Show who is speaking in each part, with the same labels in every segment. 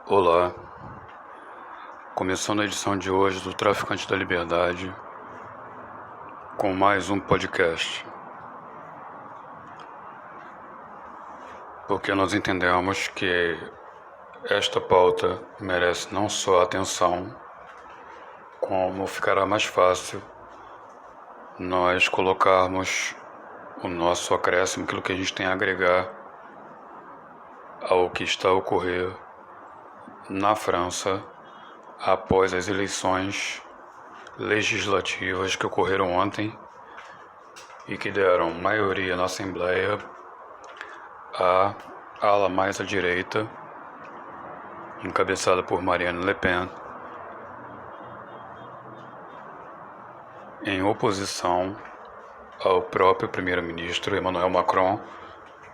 Speaker 1: Olá, começando a edição de hoje do Traficante da Liberdade com mais um podcast, porque nós entendemos que esta pauta merece não só atenção, como ficará mais fácil nós colocarmos o nosso acréscimo, aquilo que a gente tem a agregar ao que está a ocorrer na França após as eleições legislativas que ocorreram ontem e que deram maioria na Assembleia à ala mais à direita, encabeçada por Marine Le Pen, em oposição ao próprio primeiro-ministro Emmanuel Macron,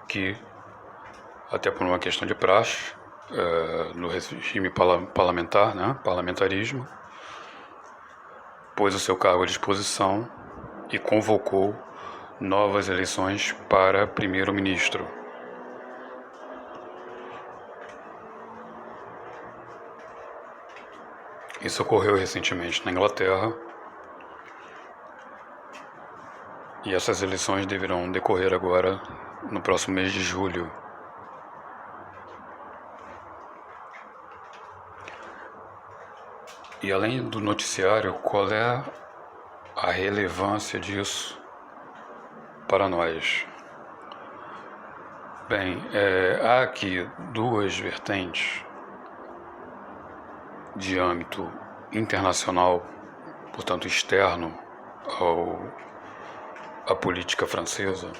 Speaker 1: que, até por uma questão de praxe, no regime parlamentar, parlamentarismo, pôs o seu cargo à disposição e convocou novas eleições para primeiro-ministro. Isso ocorreu recentemente na Inglaterra e essas eleições deverão decorrer agora no próximo mês de julho. E além do noticiário, qual é a relevância disso para nós? Bem, há aqui duas vertentes de âmbito internacional, portanto externo à política francesa,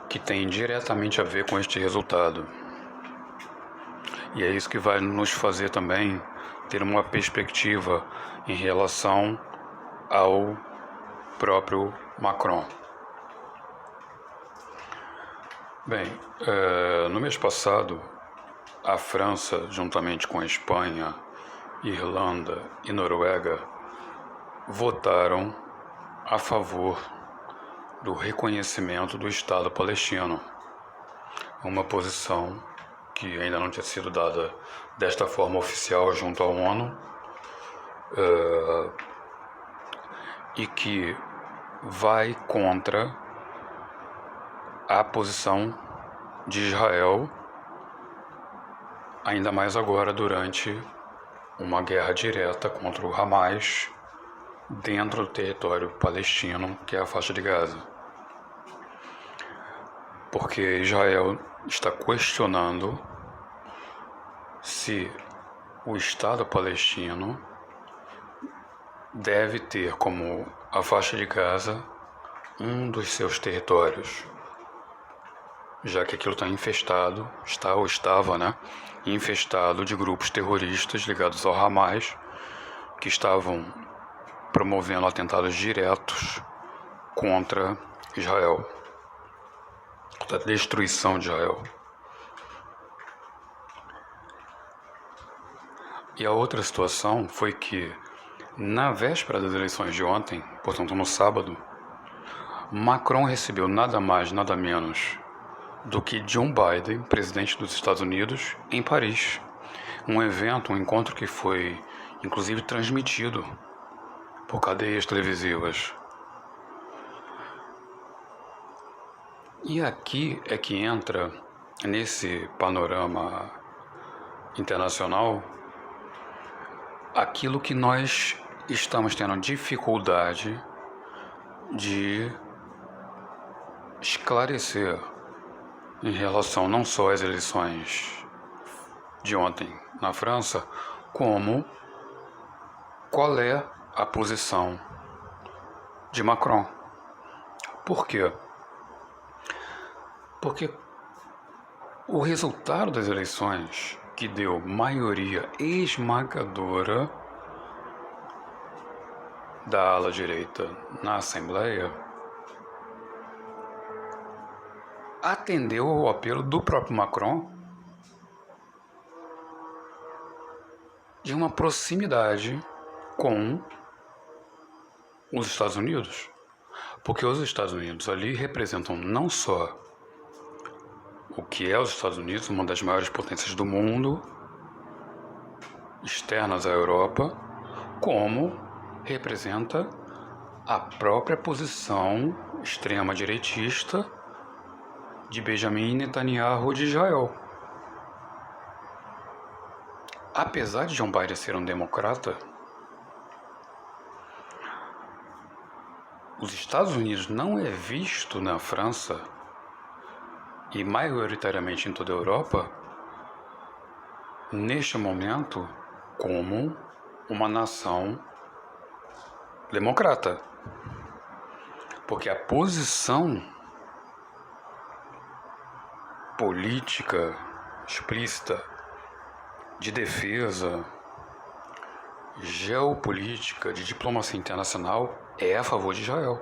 Speaker 1: que tem diretamente a ver com este resultado. E é isso que vai nos fazer também ter uma perspectiva em relação ao próprio Macron. Bem, no mês passado, a França, juntamente com a Espanha, Irlanda e Noruega, votaram a favor do reconhecimento do Estado palestino, uma posição que ainda não tinha sido dada desta forma oficial junto à ONU, e que vai contra a posição de Israel, ainda mais agora durante uma guerra direta contra o Hamas dentro do território palestino, que é a faixa de Gaza. Porque Israel está questionando se o Estado palestino deve ter como a faixa de Gaza um dos seus territórios, já que aquilo está infestado, estava infestado de grupos terroristas ligados ao Hamas, que estavam promovendo atentados diretos contra Israel, contra a destruição de Israel. E a outra situação foi que, na véspera das eleições de ontem, portanto no sábado, Macron recebeu nada mais, nada menos do que Joe Biden, presidente dos Estados Unidos, em Paris. Um evento, um encontro que foi, inclusive, transmitido por cadeias televisivas. E aqui é que entra, nesse panorama internacional, aquilo que nós estamos tendo dificuldade de esclarecer em relação não só às eleições de ontem na França, como qual é a posição de Macron. Por quê? Porque o resultado das eleições, que deu maioria esmagadora da ala direita na Assembleia, atendeu ao apelo do próprio Macron de uma proximidade com os Estados Unidos, porque os Estados Unidos ali representam não só o que é os Estados Unidos, uma das maiores potências do mundo, externas à Europa, como representa a própria posição extrema-direitista de Benjamin Netanyahu de Israel. Apesar de John Biden ser um democrata, os Estados Unidos não é visto na França e maioritariamente em toda a Europa, neste momento, como uma nação democrata. Porque a posição política explícita de defesa, geopolítica, de diplomacia internacional é a favor de Israel.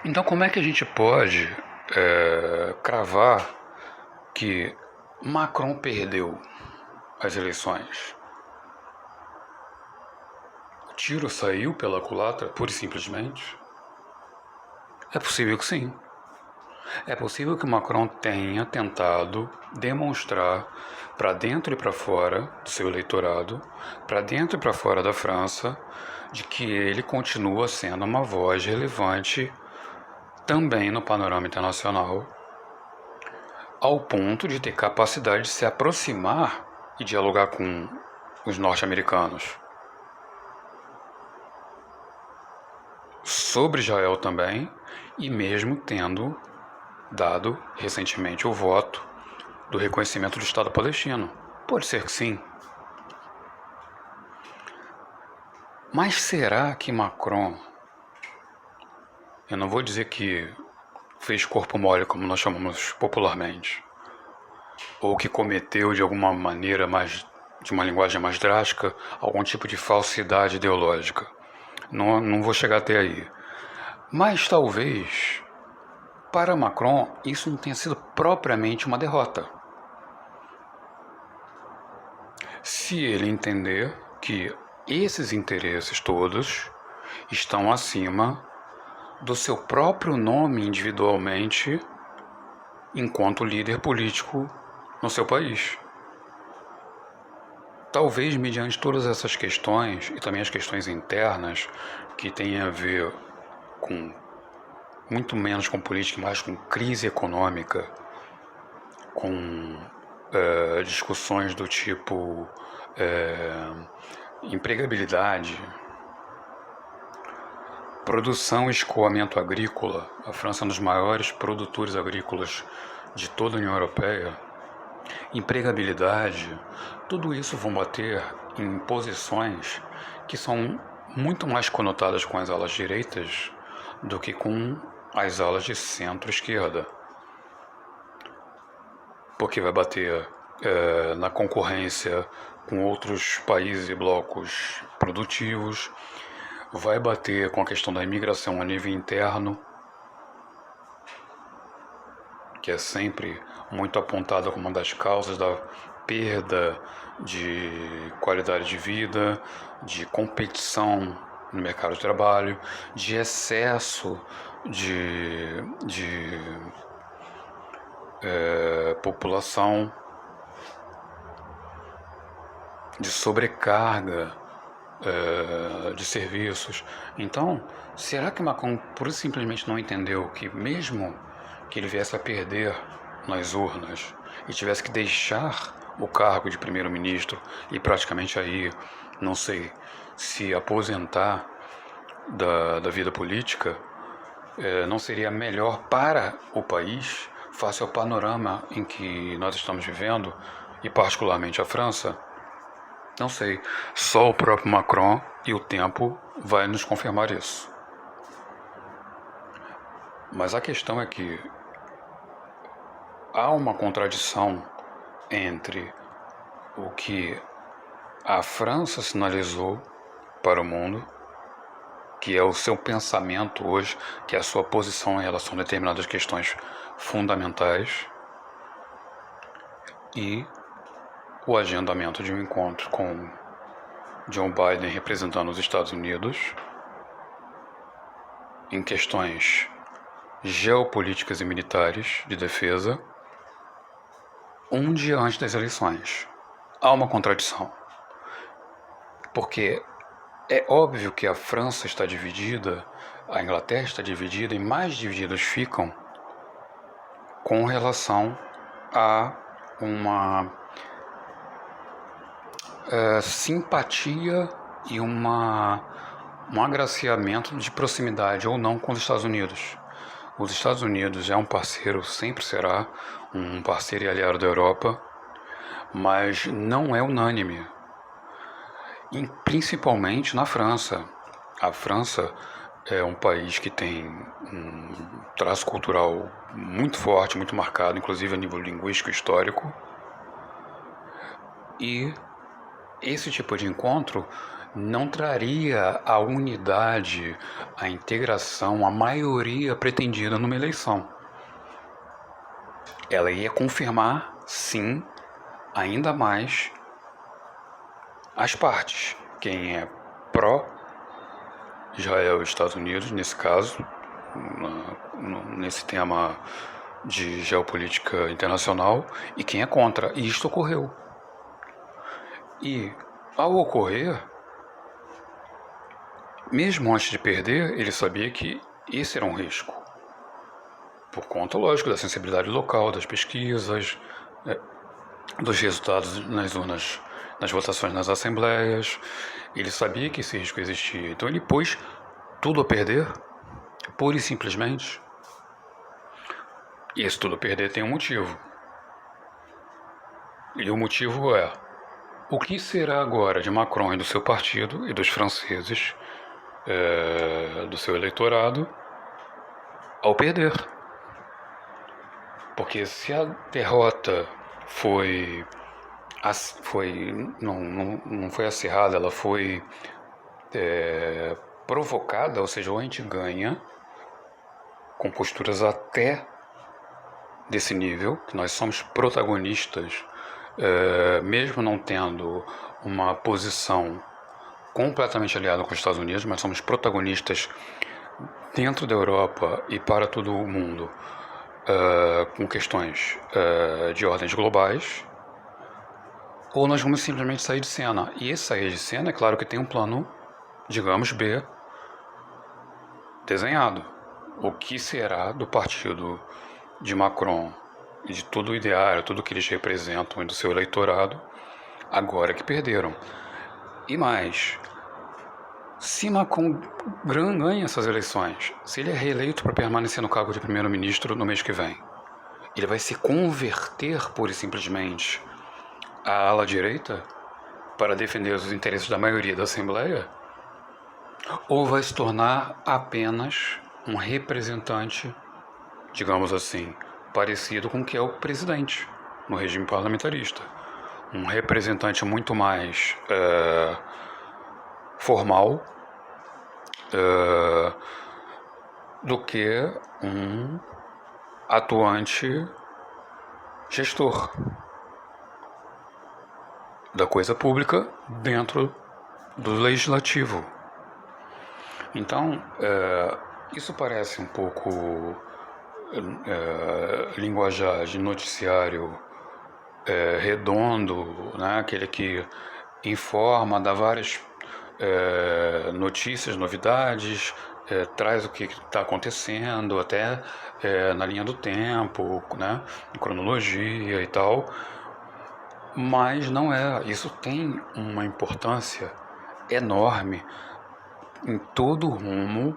Speaker 1: Então, como é que a gente pode cravar que Macron perdeu as eleições? O tiro saiu pela culatra, pura e simplesmente? É possível que sim. É possível que Macron tenha tentado demonstrar para dentro e para fora do seu eleitorado, para dentro e para fora da França, de que ele continua sendo uma voz relevante também no panorama internacional, ao ponto de ter capacidade de se aproximar e dialogar com os norte-americanos. Sobre Israel também, e mesmo tendo dado recentemente o voto do reconhecimento do Estado palestino. Pode ser que sim. Mas será que Macron, eu não vou dizer que fez corpo mole, como nós chamamos popularmente, ou que cometeu de alguma maneira de uma linguagem mais drástica, algum tipo de falsidade ideológica. Não vou chegar até aí. Mas talvez, para Macron, isso não tenha sido propriamente uma derrota. Se ele entender que esses interesses todos estão acima do seu próprio nome individualmente enquanto líder político no seu país. Talvez mediante todas essas questões e também as questões internas que têm a ver com muito menos com política, mais com crise econômica, com discussões do tipo empregabilidade, produção e escoamento agrícola. A França é um dos maiores produtores agrícolas de toda a União Europeia. Empregabilidade, tudo isso vão bater em posições que são muito mais conotadas com as alas direitas do que com as alas de centro-esquerda. Porque vai bater na concorrência com outros países e blocos produtivos, vai bater com a questão da imigração a nível interno, que é sempre muito apontada como uma das causas da perda de qualidade de vida, de competição no mercado de trabalho, de excesso de população, de sobrecarga de serviços. Então, será que Macron pura e simplesmente não entendeu que mesmo que ele viesse a perder nas urnas e tivesse que deixar o cargo de primeiro-ministro e praticamente aí, não sei, se aposentar da vida política, não seria melhor para o país, face ao panorama em que nós estamos vivendo, e particularmente a França? Não sei, só o próprio Macron e o tempo vai nos confirmar isso. Mas a questão é que há uma contradição entre o que a França sinalizou para o mundo, que é o seu pensamento hoje, que é a sua posição em relação a determinadas questões fundamentais, e o agendamento de um encontro com John Biden representando os Estados Unidos, em questões geopolíticas e militares de defesa um dia antes das eleições. Há uma contradição, porque é óbvio que a França está dividida, a Inglaterra está dividida e mais divididos ficam com relação a uma simpatia e um agraciamento de proximidade ou não com os Estados Unidos. Os Estados Unidos é um parceiro, sempre será um parceiro e aliado da Europa, mas não é unânime, e principalmente na França. A França é um país que tem um traço cultural muito forte, muito marcado, inclusive a nível linguístico e histórico, e esse tipo de encontro não traria a unidade, a integração, a maioria pretendida numa eleição. Ela ia confirmar, sim, ainda mais as partes. Quem é pró-Israel e Estados Unidos, nesse caso, nesse tema de geopolítica internacional, e quem é contra. E isto ocorreu. E, ao ocorrer, mesmo antes de perder, ele sabia que esse era um risco. Por conta, lógico, da sensibilidade local, das pesquisas, dos resultados nas urnas, nas votações nas assembleias. Ele sabia que esse risco existia. Então ele pôs tudo a perder, pura e simplesmente. E esse tudo a perder tem um motivo. E o motivo é: o que será agora de Macron e do seu partido e dos franceses, do seu eleitorado, ao perder? Porque se a derrota não foi acirrada, ela foi provocada, ou seja, ou a gente ganha com posturas até desse nível, que nós somos protagonistas, mesmo não tendo uma posição completamente aliada com os Estados Unidos, mas somos protagonistas dentro da Europa e para todo o mundo, com questões de ordens globais, ou nós vamos simplesmente sair de cena. E esse sair de cena, é claro que tem um plano, digamos, B, desenhado. O que será do partido de Macron e de todo o ideário, tudo que eles representam e do seu eleitorado, agora que perderam. E mais, se Macron ganha essas eleições, se ele é reeleito para permanecer no cargo de primeiro-ministro no mês que vem, ele vai se converter pura e simplesmente à ala direita para defender os interesses da maioria da Assembleia? Ou vai se tornar apenas um representante, digamos assim, parecido com o que é o presidente no regime parlamentarista? Um representante muito mais formal do que um atuante gestor da coisa pública dentro do legislativo. Então, isso parece um pouco linguajar de noticiário redondo, né? Aquele que informa, dá várias notícias, novidades, traz o que está acontecendo, até na linha do tempo, né? Cronologia e tal. Mas não é. Isso tem uma importância enorme em todo o rumo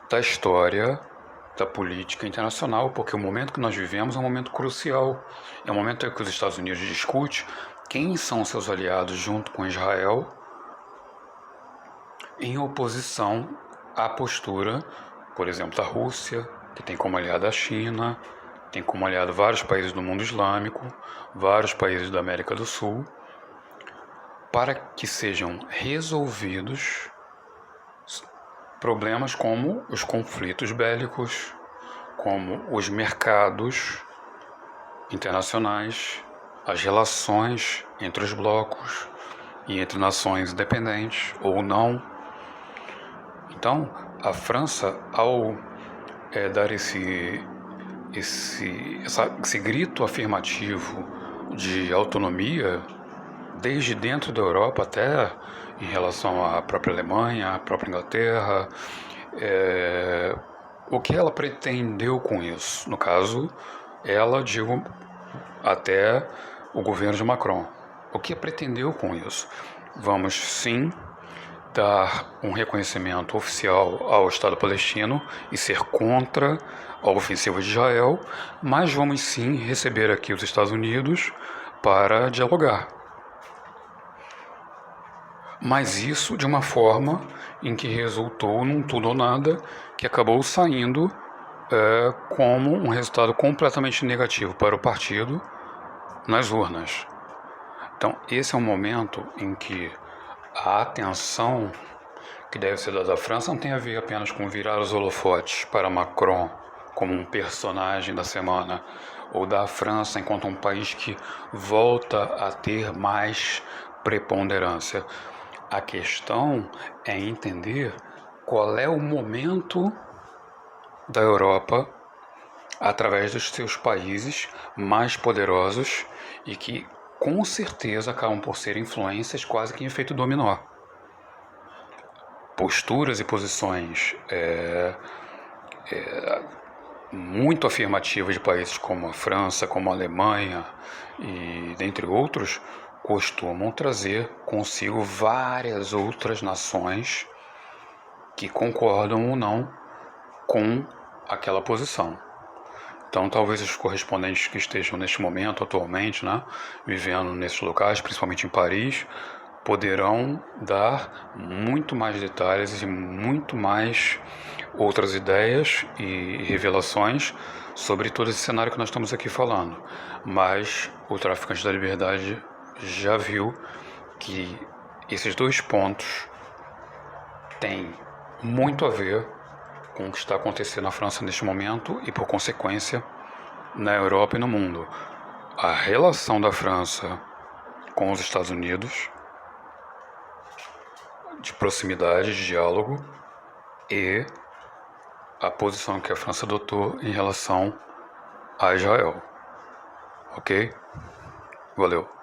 Speaker 1: da história da política internacional, porque o momento que nós vivemos é um momento crucial. É um momento em que os Estados Unidos discutem quem são seus aliados junto com Israel, em oposição à postura, por exemplo, da Rússia, que tem como aliada a China, tem como aliado vários países do mundo islâmico, vários países da América do Sul, para que sejam resolvidos problemas como os conflitos bélicos, como os mercados internacionais, as relações entre os blocos e entre nações independentes ou não. Então, A França, ao dar esse grito afirmativo de autonomia, desde dentro da Europa até em relação à própria Alemanha, à própria Inglaterra, o que ela pretendeu com isso? No caso, ela, digo, até o governo de Macron. O que pretendeu com isso? Vamos sim dar um reconhecimento oficial ao Estado palestino e ser contra a ofensiva de Israel, mas vamos sim receber aqui os Estados Unidos para dialogar. Mas isso de uma forma em que resultou num tudo ou nada, que acabou saindo como um resultado completamente negativo para o partido nas urnas. Então, esse é um momento em que a atenção que deve ser dada à França não tem a ver apenas com virar os holofotes para Macron como um personagem da semana, ou da França enquanto um país que volta a ter mais preponderância. A questão é entender qual é o momento da Europa através dos seus países mais poderosos e que com certeza acabam por ser influências quase que em efeito dominó. Posturas e posições muito afirmativas de países como a França, como a Alemanha e dentre outros, costumam trazer consigo várias outras nações que concordam ou não com aquela posição. Então, talvez os correspondentes que estejam neste momento, atualmente, vivendo nesses locais, principalmente em Paris, poderão dar muito mais detalhes e muito mais outras ideias e revelações sobre todo esse cenário que nós estamos aqui falando. Mas o Traficante da Liberdade já viu que esses dois pontos têm muito a ver com o que está acontecendo na França neste momento e, por consequência, na Europa e no mundo. A relação da França com os Estados Unidos, de proximidade, de diálogo, e a posição que a França adotou em relação a Israel. Ok? Valeu.